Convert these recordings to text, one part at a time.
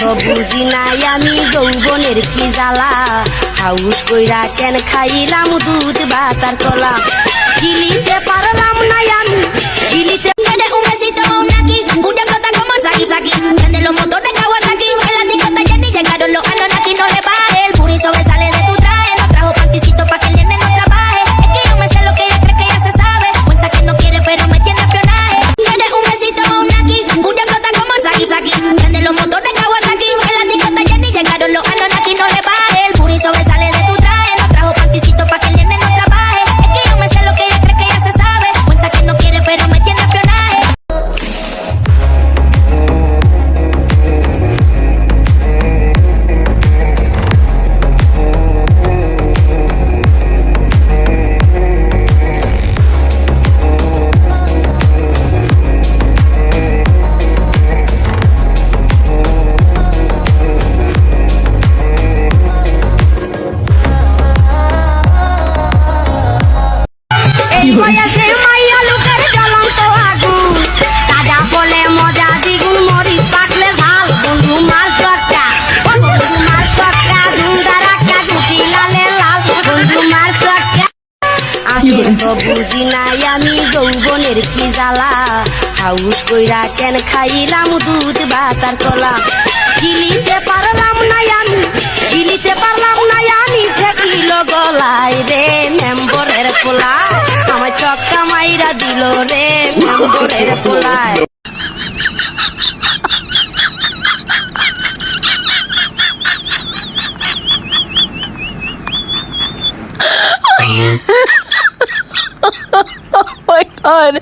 তো বুঝি নাই আমি যৌবনের কি জ্বালা, হাউস কইরা কেন খাইলাম দুধ ভাতার কলা, গিলিতে পারলাম না আমি গিলিতে। Un besito o una aquí, una flota como Saki Saki. Prende los motores Kawasaki, en la discota ya ni llegaron los Anunnaki. No le baje, el puri sobresale de tu traje. No trajo panticito pa' que el nene no trabaje. Es que yo me sé lo que ella cree que ya se sabe. Cuenta que no quiere pero me tiene espionaje. Quiere un besito o una aquí, una flota como Saki Saki. Prende los motores Kawasaki, en la discota ya ni llegaron los Anunnaki. No le baje, el puri sobresale de tu traje. No trajo panticito pa' que el nene no trabaje. Es que yo me sé lo que ella cree que ya se sabe. Cuenta que no quiere pero me tiene espionaje. এই বয়সে মাইয়া লোকের জ্বলন্ত আগুন, তাজা বলে মজা দ্বিগুণ, মরিচ পাকলে ঝাল, বন্ধু মাছ চটকা, বন্ধু মাছ চটকা, ঝুমদার একটা গুটি লালে লাল, বন্ধু মাছ চটকা। আমি তো বুঝি নাই আমি যৌবনের কি জ্বালা, হাউস কইরা কেন খাইলাম দুধ ভাতার কলা, গিলিতে পারলাম না আমি গিলিতে পারলাম না আমি, ঠেকিল গলায় রে মেম্বরের পোলা, আমার চক্কা মাইরা দিল রে মেম্বরের পোলায়। my god.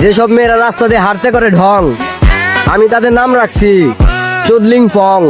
যেসব মেয়েরা রাস্তা দিয়ে হাঁটতে করে ঢং, আমি তাদের নাম রাখছি চুদলিং পং।